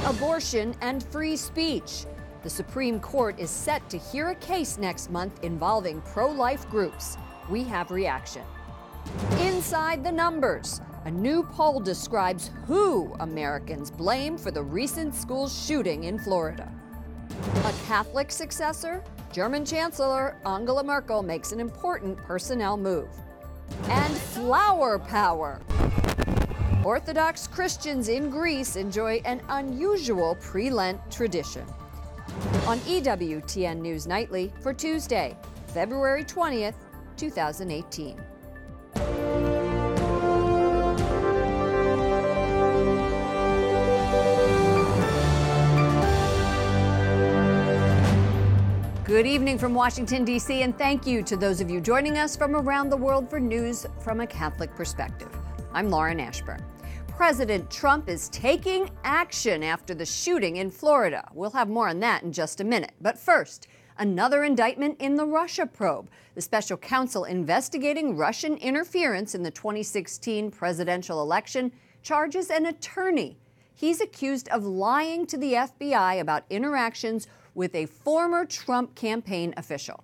abortion, and free speech. The Supreme Court is set to hear a case next month involving pro-life groups. We have reaction. Inside the numbers, a new poll describes who Americans blame for the recent school shooting in Florida. A Catholic successor? German Chancellor Angela Merkel makes an important personnel move. And flower power. Orthodox Christians in Greece enjoy an unusual pre-Lent tradition. On EWTN News Nightly for Tuesday, February 20th, 2018. Good evening from Washington, D.C., and thank you to those of you joining us from around the world for news from a Catholic perspective. I'm Lauren Ashburn. President Trump is taking action after the shooting in Florida. We'll have more on that in just a minute. But first, another indictment in the Russia probe. The special counsel investigating Russian interference in the 2016 presidential election charges an attorney. He's accused of lying to the FBI about interactions with a former Trump campaign official.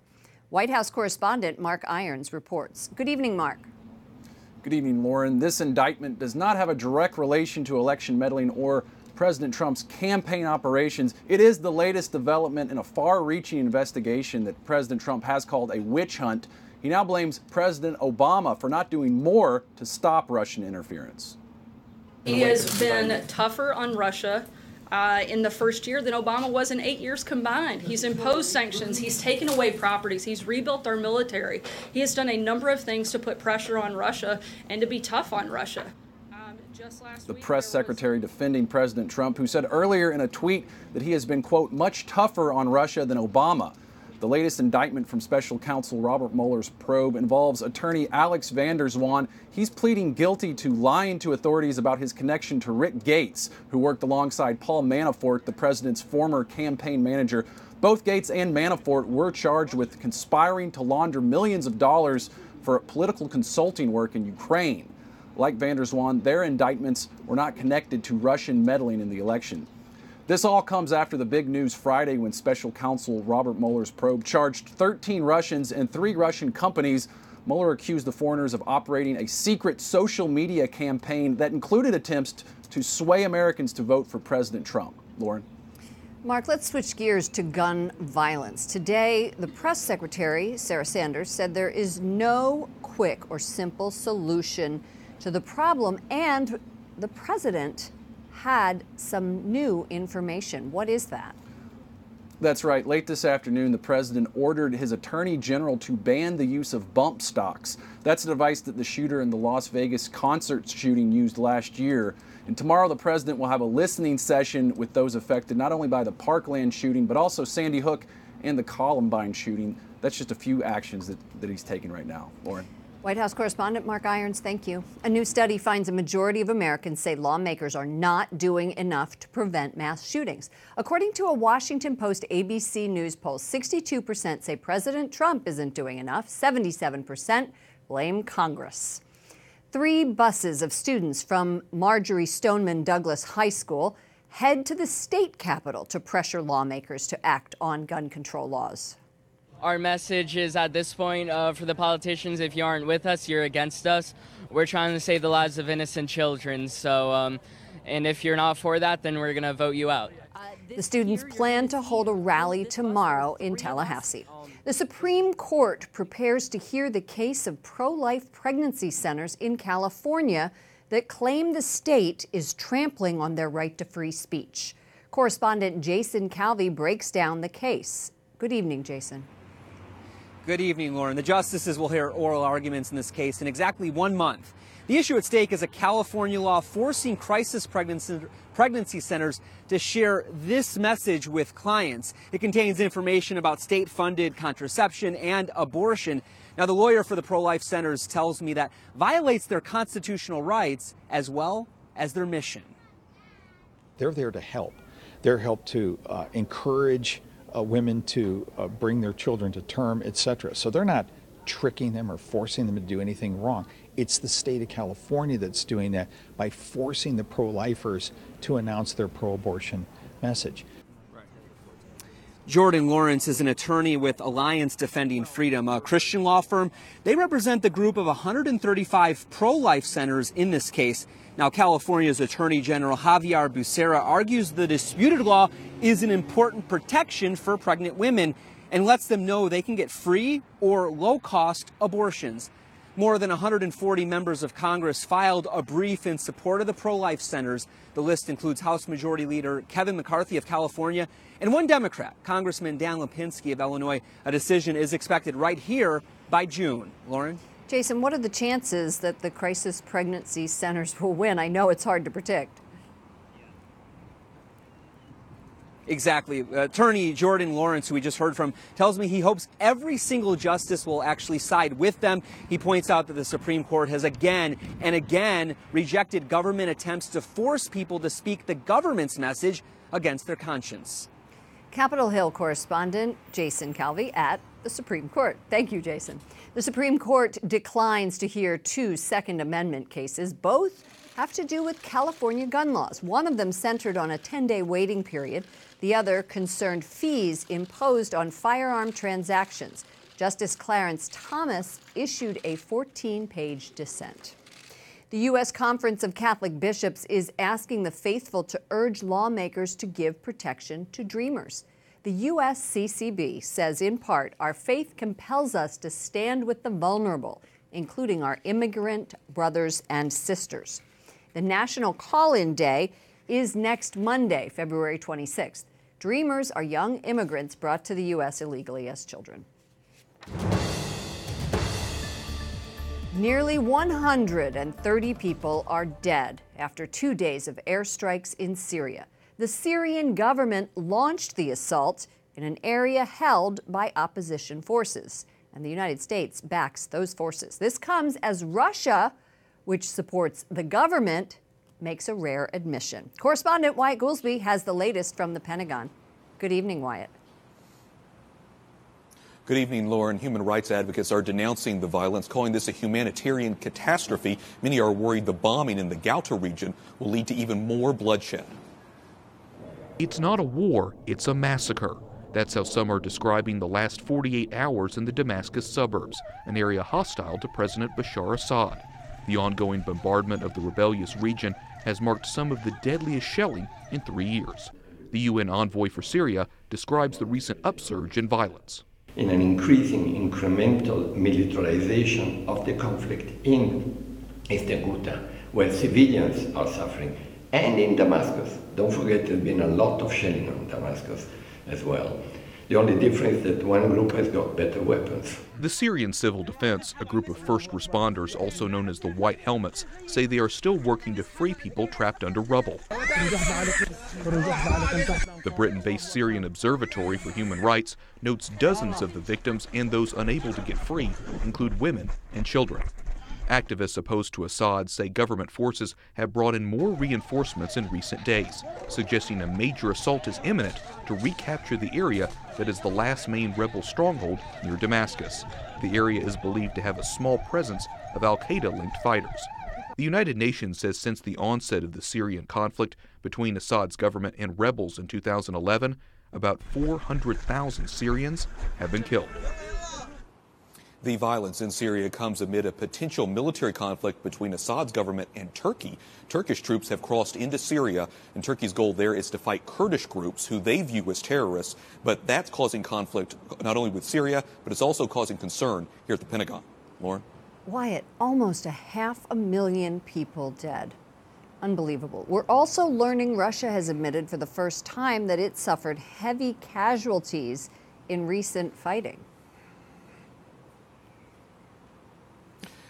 White House correspondent Mark Irons reports. Good evening, Mark. Good evening, Lauren. This indictment does not have a direct relation to election meddling or President Trump's campaign operations. It is the latest development in a far-reaching investigation that President Trump has called a witch hunt. He now blames President Obama for not doing more to stop Russian interference. He has been tougher on Russia in the first year than Obama was in 8 years combined. He's imposed sanctions. He's taken away properties. He's rebuilt our military. He has done a number of things to put pressure on Russia and to be tough on Russia. The press secretary defending President Trump, who said earlier in a tweet that he has been, quote, much tougher on Russia than Obama. The latest indictment from special counsel Robert Mueller's probe involves attorney Alex van der Zwaan. He's pleading guilty to lying to authorities about his connection to Rick Gates, who worked alongside Paul Manafort, the president's former campaign manager. Both Gates and Manafort were charged with conspiring to launder millions of dollars for political consulting work in Ukraine. Like van der Zwaan, their indictments were not connected to Russian meddling in the election. This all comes after the big news Friday when special counsel Robert Mueller's probe charged 13 Russians and 3 Russian companies. Mueller accused the foreigners of operating a secret social media campaign that included attempts to sway Americans to vote for President Trump. Lauren? Mark, let's switch gears to gun violence. Today, the press secretary, Sarah Sanders, said there is no quick or simple solution to the problem, and the president had some new information. What is that? That's right. Late this afternoon, the president ordered his attorney general to ban the use of bump stocks. That's a device that the shooter in the Las Vegas concert shooting used last year. And tomorrow, the president will have a listening session with those affected not only by the Parkland shooting, but also Sandy Hook and the Columbine shooting. That's just a few actions that he's taking right now. Lauren? White House correspondent Mark Irons, thank you. A new study finds a majority of Americans say lawmakers are not doing enough to prevent mass shootings. According to a Washington Post ABC News poll, 62% say President Trump isn't doing enough, 77% blame Congress. 3 buses of students from Marjorie Stoneman Douglas High School head to the state capitol to pressure lawmakers to act on gun control laws. Our message is at this point for the politicians, if you aren't with us, you're against us. We're trying to save the lives of innocent children. So, and if you're not for that, then we're going to vote you out. The students plan to hold a rally tomorrow in Tallahassee. The Supreme Court prepares to hear the case of pro-life pregnancy centers in California that claim the state is trampling on their right to free speech. Correspondent Jason Calvi breaks down the case. Good evening, Jason. Good evening, Lauren. The justices will hear oral arguments in this case in exactly 1 month. The issue at stake is a California law forcing crisis pregnancy centers to share this message with clients. It contains information about state-funded contraception and abortion. Now, the lawyer for the pro-life centers tells me that violates their constitutional rights as well as their mission. They're there to help. They're help to encourage women to bring their children to term, etc. So they're not tricking them or forcing them to do anything wrong. It's the state of California that's doing that by forcing the pro-lifers to announce their pro-abortion message. Jordan Lawrence is an attorney with Alliance Defending Freedom, a Christian law firm. They represent the group of 135 pro-life centers in this case. Now, California's Attorney General Javier Becerra argues the disputed law is an important protection for pregnant women and lets them know they can get free or low-cost abortions. More than 140 members of Congress filed a brief in support of the pro-life centers. The list includes House Majority Leader Kevin McCarthy of California and one Democrat, Congressman Dan Lipinski of Illinois. A decision is expected right here by June. Lauren? Jason, what are the chances that the crisis pregnancy centers will win? I know it's hard to predict. Exactly. Attorney Jordan Lawrence, who we just heard from, tells me he hopes every single justice will actually side with them. He points out that the Supreme Court has again and again rejected government attempts to force people to speak the government's message against their conscience. Capitol Hill correspondent Jason Calvi at the Supreme Court. Thank you, Jason. The Supreme Court declines to hear two Second Amendment cases. Both have to do with California gun laws. One of them centered on a 10-day waiting period. The other concerned fees imposed on firearm transactions. Justice Clarence Thomas issued a 14-page dissent. The U.S. Conference of Catholic Bishops is asking the faithful to urge lawmakers to give protection to dreamers. The USCCB says, in part, our faith compels us to stand with the vulnerable, including our immigrant brothers and sisters. The National Call-In Day is next Monday, February 26th. Dreamers are young immigrants brought to the U.S. illegally as children. Nearly 130 people are dead after 2 days of airstrikes in Syria. The Syrian government launched the assault in an area held by opposition forces, and the United States backs those forces. This comes as Russia, which supports the government, makes a rare admission. Correspondent Wyatt Goolsbee has the latest from the Pentagon. Good evening, Wyatt. Good evening, Lauren. Human rights advocates are denouncing the violence, calling this a humanitarian catastrophe. Many are worried the bombing in the Ghouta region will lead to even more bloodshed. It's not a war, it's a massacre. That's how some are describing the last 48 hours in the Damascus suburbs, an area hostile to President Bashar Assad. The ongoing bombardment of the rebellious region has marked some of the deadliest shelling in 3 years. The UN envoy for Syria describes the recent upsurge in violence. In an increasing incremental militarization of the conflict in East Ghouta, where civilians are suffering, and in Damascus. Don't forget there's been a lot of shelling on Damascus as well. The only difference is that one group has got better weapons. The Syrian Civil Defense, a group of first responders also known as the White Helmets, say they are still working to free people trapped under rubble. The Britain-based Syrian Observatory for Human Rights notes dozens of the victims and those unable to get free include women and children. Activists opposed to Assad say government forces have brought in more reinforcements in recent days, suggesting a major assault is imminent to recapture the area that is the last main rebel stronghold near Damascus. The area is believed to have a small presence of al-Qaeda-linked fighters. The United Nations says since the onset of the Syrian conflict between Assad's government and rebels in 2011, about 400,000 Syrians have been killed. The violence in Syria comes amid a potential military conflict between Assad's government and Turkey. Turkish troops have crossed into Syria, and Turkey's goal there is to fight Kurdish groups who they view as terrorists. But that's causing conflict not only with Syria, but it's also causing concern here at the Pentagon. Lauren? Wyatt, almost 500,000 people dead. Unbelievable. We're also learning Russia has admitted for the first time that it suffered heavy casualties in recent fighting.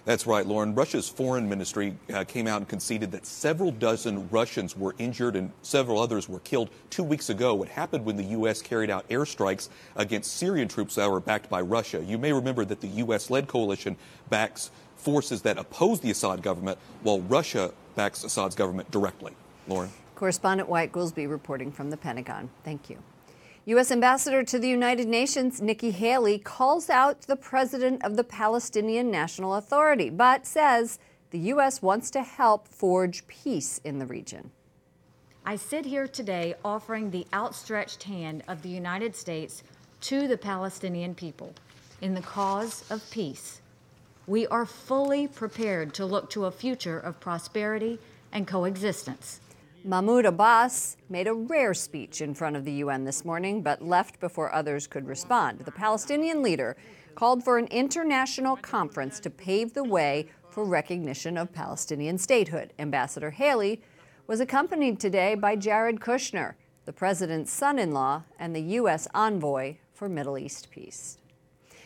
That's right, Lauren. Russia's foreign ministry came out and conceded that several dozen Russians were injured and several others were killed 2 weeks ago. It happened when the U.S. carried out airstrikes against Syrian troops that were backed by Russia. You may remember that the U.S.-led coalition backs forces that oppose the Assad government, while Russia backs Assad's government directly. Lauren? Correspondent Wyatt Goolsbee reporting from the Pentagon. Thank you. U.S. Ambassador to the United Nations, Nikki Haley, calls out the president of the Palestinian National Authority, but says the U.S. wants to help forge peace in the region. I sit here today offering the outstretched hand of the United States to the Palestinian people in the cause of peace. We are fully prepared to look to a future of prosperity and coexistence. Mahmoud Abbas made a rare speech in front of the UN this morning, but left before others could respond. The Palestinian leader called for an international conference to pave the way for recognition of Palestinian statehood. Ambassador Haley was accompanied today by Jared Kushner, the president's son-in-law and the U.S. envoy for Middle East peace.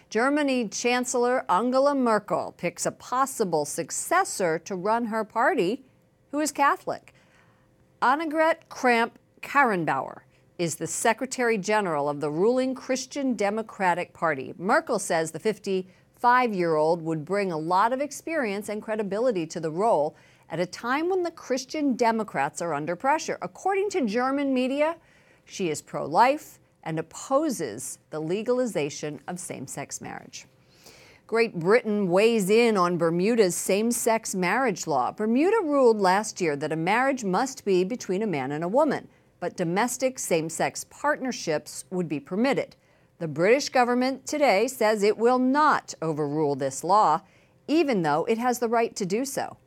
Germany Chancellor Angela Merkel picks a possible successor to run her party, who is Catholic. Annegret Kramp-Karrenbauer is the Secretary General of the ruling Christian Democratic Party. Merkel says the 55-year-old would bring a lot of experience and credibility to the role at a time when the Christian Democrats are under pressure. According to German media, she is pro-life and opposes the legalization of same-sex marriage. Great Britain weighs in on Bermuda's same-sex marriage law. Bermuda ruled last year that a marriage must be between a man and a woman, but domestic same-sex partnerships would be permitted. The British government today says it will not overrule this law, even though it has the right to do so.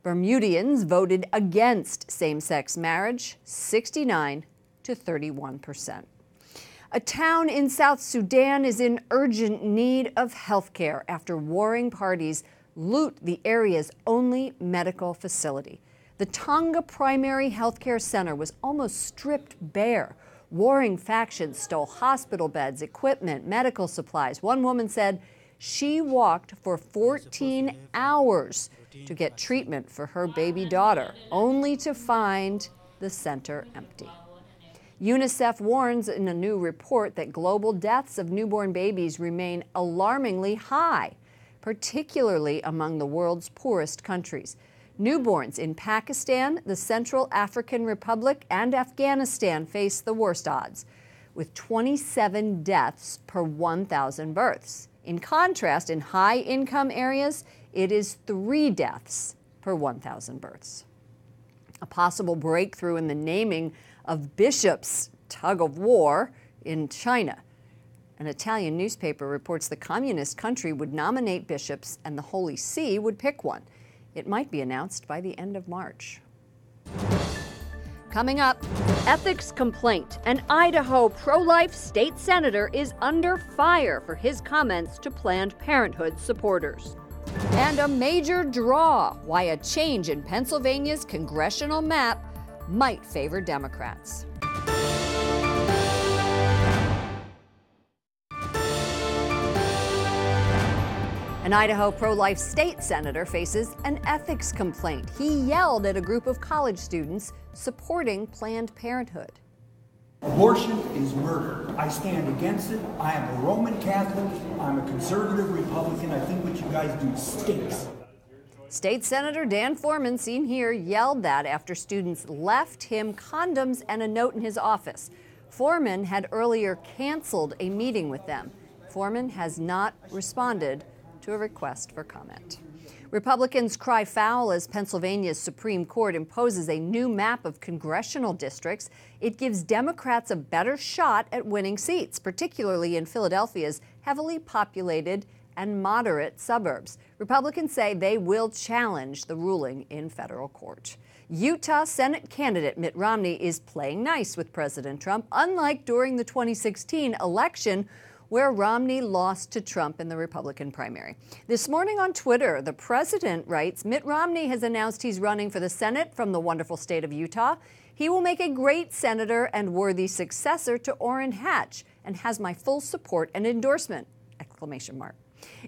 Bermudians voted against same-sex marriage, 69 to 31%. A town in South Sudan is in urgent need of health care after warring parties loot the area's only medical facility. The Tonga Primary Health Care Center was almost stripped bare. Warring factions stole hospital beds, equipment, medical supplies. One woman said she walked for 14 hours to get treatment for her baby daughter, only to find the center empty. UNICEF warns in a new report that global deaths of newborn babies remain alarmingly high, particularly among the world's poorest countries. Newborns in Pakistan, the Central African Republic, and Afghanistan face the worst odds, with 27 deaths per 1,000 births. In contrast, in high-income areas, it is 3 deaths per 1,000 births. A possible breakthrough in the naming of bishops' tug-of-war in China. An Italian newspaper reports the communist country would nominate bishops and the Holy See would pick one. It might be announced by the end of March. Coming up, ethics complaint. An Idaho pro-life state senator is under fire for his comments to Planned Parenthood supporters. And a major draw, why a change in Pennsylvania's congressional map might favor Democrats. An Idaho pro-life state senator faces an ethics complaint. He yelled at a group of college students supporting Planned Parenthood. Abortion is murder. I stand against it. I am a Roman Catholic. I'm a conservative Republican. I think what you guys do stinks. State Senator Dan Foreman, seen here, yelled that after students left him condoms and a note in his office. Foreman had earlier canceled a meeting with them. Foreman has not responded to a request for comment. Republicans cry foul as Pennsylvania's Supreme Court imposes a new map of congressional districts. It gives Democrats a better shot at winning seats, particularly in Philadelphia's heavily populated and moderate suburbs. Republicans say they will challenge the ruling in federal court. Utah Senate candidate Mitt Romney is playing nice with President Trump, unlike during the 2016 election, where Romney lost to Trump in the Republican primary. This morning on Twitter, the president writes, Mitt Romney has announced he's running for the Senate from the wonderful state of Utah. He will make a great senator and worthy successor to Orrin Hatch and has my full support and endorsement! Exclamation mark.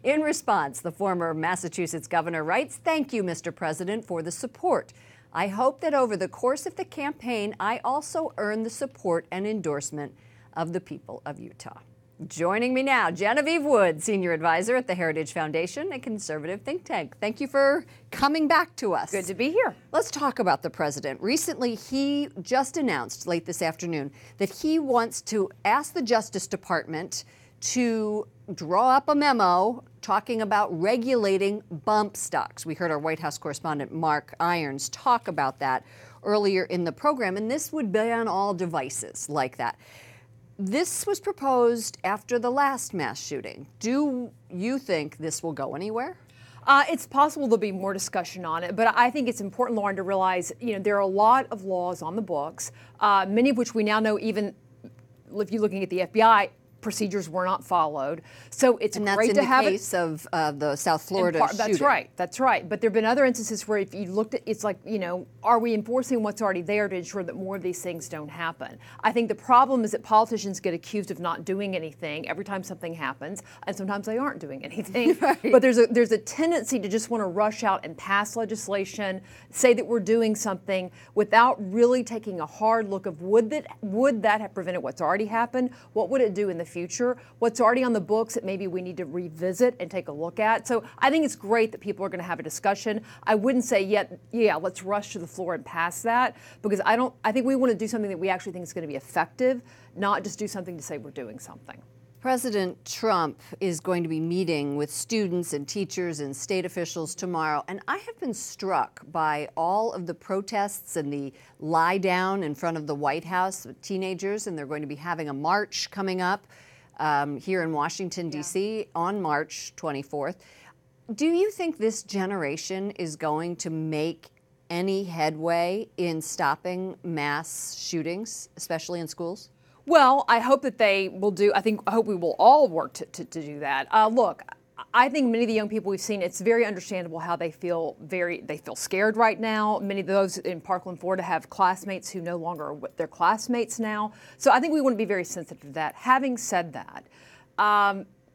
In response, the former Massachusetts governor writes, thank you, Mr. President, for the support. I hope that over the course of the campaign, I also earn the support and endorsement of the people of Utah. Joining me now, Genevieve Wood, Senior Advisor at the Heritage Foundation, a conservative think tank. Thank you for coming back to us. Good to be here. Let's talk about the president. Recently, he just announced late this afternoon that he wants to ask the Justice Department to draw up a memo talking about regulating bump stocks. We heard our White House correspondent Mark Irons talk about that earlier in the program, and this would ban all devices like that. This was proposed after the last mass shooting. Do you think this will go anywhere? It's possible there'll be more discussion on it, but I think it's important, Lauren, to realize, there are a lot of laws on the books, many of which we now know, even if you're looking at the FBI, procedures were not followed. So it's great to have it. And that's in the case of the South Florida shooting. That's right. But there have been other instances where if you looked at, it's like, are we enforcing what's already there to ensure that more of these things don't happen? I think the problem is that politicians get accused of not doing anything every time something happens, and sometimes they aren't doing anything. Right. But there's a tendency to just want to rush out and pass legislation, say that we're doing something without really taking a hard look of would that have prevented what's already happened? What would it do in the future? What's already on the books that maybe we need to revisit and take a look at. So I think it's great that people are going to have a discussion. I wouldn't say let's rush to the floor and pass that, because I think we want to do something that we actually think is going to be effective, not just do something to say we're doing something. President Trump is going to be meeting with students and teachers and state officials tomorrow, and I have been struck by all of the protests and the lie down in front of the White House with teenagers, and they're going to be having a march coming up here in Washington, D.C. on March 24th. Do you think this generation is going to make any headway in stopping mass shootings, especially in schools? Well, I hope that they will do. I hope we will all work to do that. Look, I think many of the young people we've seen, it's very understandable how they feel scared right now. Many of those in Parkland, Florida have classmates who no longer are their classmates now. So I think we want to be very sensitive to that. Having said that,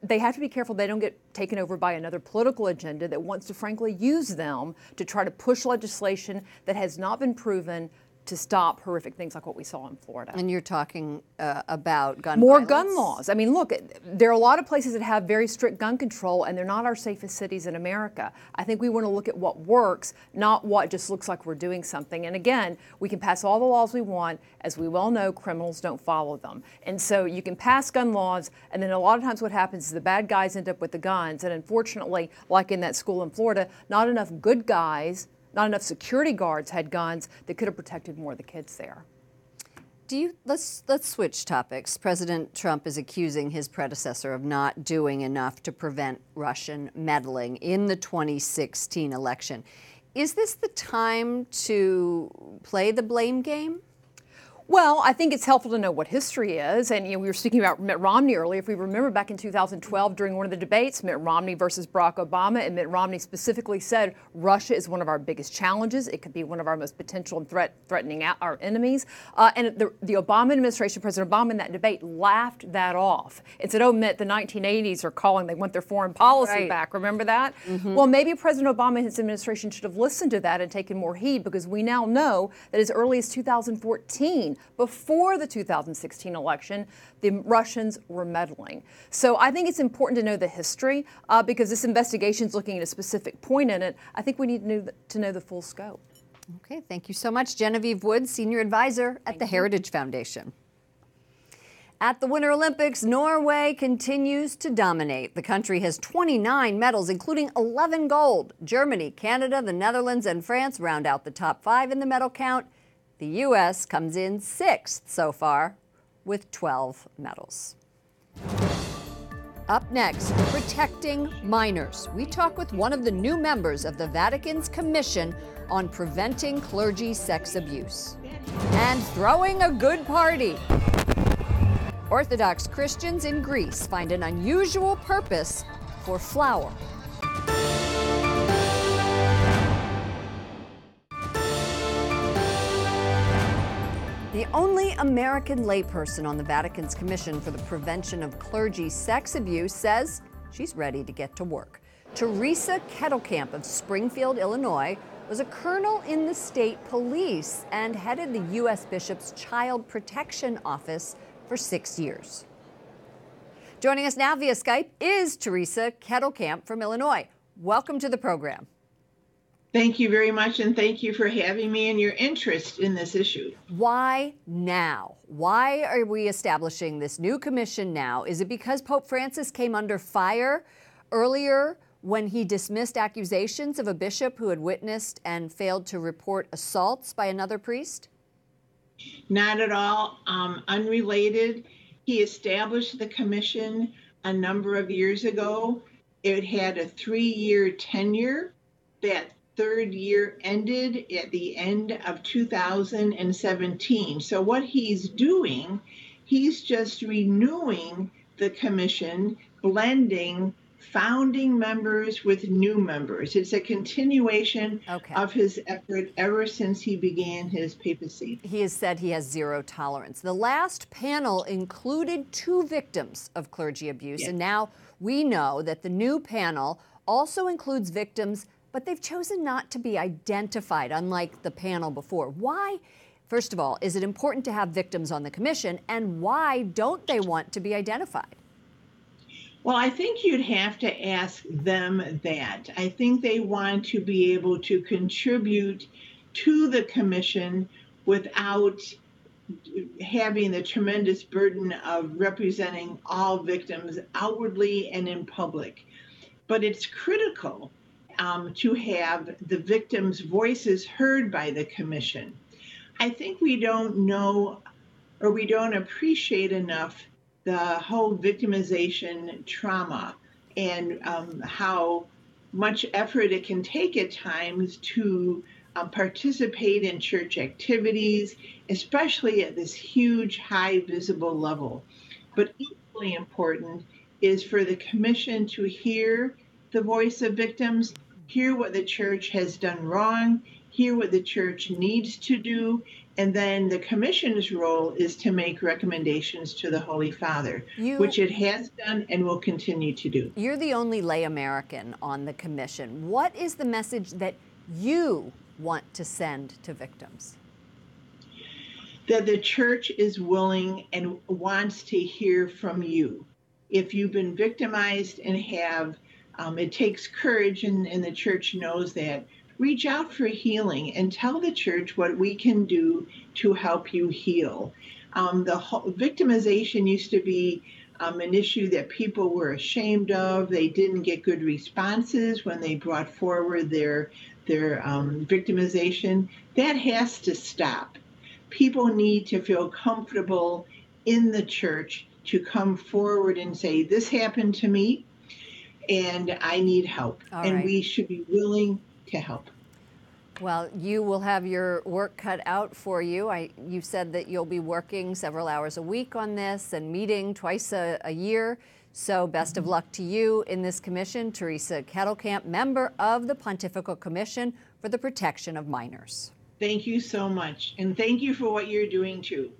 they have to be careful they don't get taken over by another political agenda that wants to frankly use them to try to push legislation that has not been proven to stop horrific things like what we saw in Florida. And you're talking about gun More violence? Gun laws. I mean, look, there are a lot of places that have very strict gun control, and they're not our safest cities in America. I think we want to look at what works, not what just looks like we're doing something. And again, we can pass all the laws we want. As we well know, criminals don't follow them. And so you can pass gun laws, and then a lot of times what happens is the bad guys end up with the guns. And unfortunately, like in that school in Florida, not enough good guys, not enough security guards had guns that could have protected more of the kids there. Let's switch topics. President Trump is accusing his predecessor of not doing enough to prevent Russian meddling in the 2016 election. Is this the time to play the blame game? Well, I think it's helpful to know what history is. And we were speaking about Mitt Romney earlier. If we remember back in 2012 during one of the debates, Mitt Romney versus Barack Obama, and Mitt Romney specifically said Russia is one of our biggest challenges. It could be one of our most potential and threatening our enemies. And the Obama administration, President Obama in that debate laughed that off and said, oh, Mitt, the 1980s are calling. They want their foreign policy back. Remember that? Mm-hmm. Well, maybe President Obama and his administration should have listened to that and taken more heed, because we now know that as early as 2014, before the 2016 election, the Russians were meddling. So I think it's important to know the history, because this investigation is looking at a specific point in it. I think we need to know the full scope. Okay, thank you so much. Genevieve Wood, Senior Advisor at the Heritage Foundation. At the Winter Olympics, Norway continues to dominate. The country has 29 medals, including 11 gold. Germany, Canada, the Netherlands, and France round out the top 5 in the medal count. The U.S. comes in 6th so far with 12 medals. Up next, protecting minors. We talk with one of the new members of the Vatican's Commission on Preventing Clergy Sex Abuse. And throwing a good party. Orthodox Christians in Greece find an unusual purpose for flour. The only American layperson on the Vatican's Commission for the Prevention of Clergy Sex Abuse says she's ready to get to work. Teresa Kettlecamp of Springfield, Illinois, was a colonel in the state police and headed the U.S. Bishop's Child Protection Office for 6 years. Joining us now via Skype is Teresa Kettlecamp from Illinois. Welcome to the program. Thank you very much, and thank you for having me and your interest in this issue. Why now? Why are we establishing this new commission now? Is it because Pope Francis came under fire earlier when he dismissed accusations of a bishop who had witnessed and failed to report assaults by another priest? Not at all. Unrelated. He established the commission a number of years ago. It had a 3-year tenure. That third year ended at the end of 2017. So what he's doing, he's just renewing the commission, blending founding members with new members. It's a continuation of his effort ever since he began his papacy. He has said he has zero tolerance. The last panel included 2 victims of clergy abuse, and now we know that the new panel also includes victims, but they've chosen not to be identified, unlike the panel before. Why, first of all, is it important to have victims on the commission, and why don't they want to be identified? Well, I think you'd have to ask them that. I think they want to be able to contribute to the commission without having the tremendous burden of representing all victims outwardly and in public. But it's critical to have the victims' voices heard by the commission. I think we don't know, or we don't appreciate enough, the whole victimization trauma and how much effort it can take at times to participate in church activities, especially at this huge, high visible level. But equally important is for the commission to hear the voice of victims, hear what the church has done wrong, hear what the church needs to do, and then the commission's role is to make recommendations to the Holy Father, which it has done and will continue to do. You're the only lay American on the commission. What is the message that you want to send to victims? That the church is willing and wants to hear from you. If you've been victimized and have, it takes courage, and the church knows that. Reach out for healing and tell the church what we can do to help you heal. Victimization used to be an issue that people were ashamed of. They didn't get good responses when they brought forward their victimization. That has to stop. People need to feel comfortable in the church to come forward and say, this happened to me and I need help. And we should be willing to help. Well, you will have your work cut out for you. You said that you'll be working several hours a week on this and meeting twice a year. So best of luck to you in this commission. Teresa Kettlecamp, member of the Pontifical Commission for the Protection of Minors. Thank you so much. And thank you for what you're doing too.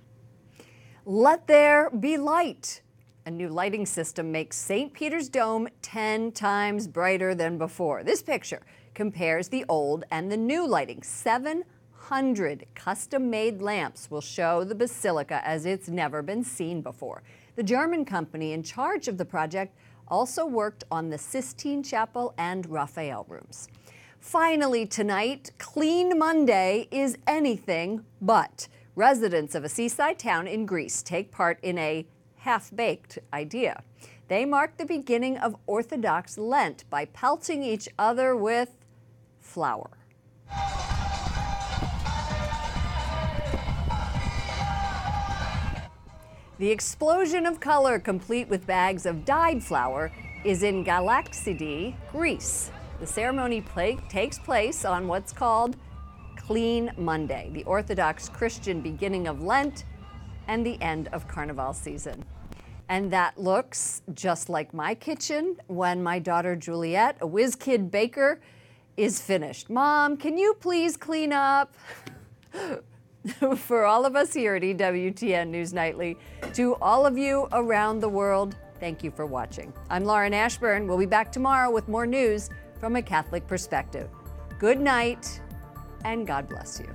Let there be light. A new lighting system makes St. Peter's Dome 10 times brighter than before. This picture compares the old and the new lighting. 700 custom-made lamps will show the basilica as it's never been seen before. The German company in charge of the project also worked on the Sistine Chapel and Raphael rooms. Finally tonight, Clean Monday is anything but. Residents of a seaside town in Greece take part in a half-baked idea. They mark the beginning of Orthodox Lent by pelting each other with flour. The explosion of color, complete with bags of dyed flour, is in Galaxidi, Greece. The ceremony takes place on what's called Clean Monday, the Orthodox Christian beginning of Lent and the end of Carnival season. And that looks just like my kitchen when my daughter Juliet, a whiz kid baker, is finished. Mom, can you please clean up? For all of us here at EWTN News Nightly, to all of you around the world, thank you for watching. I'm Lauren Ashburn. We'll be back tomorrow with more news from a Catholic perspective. Good night, and God bless you.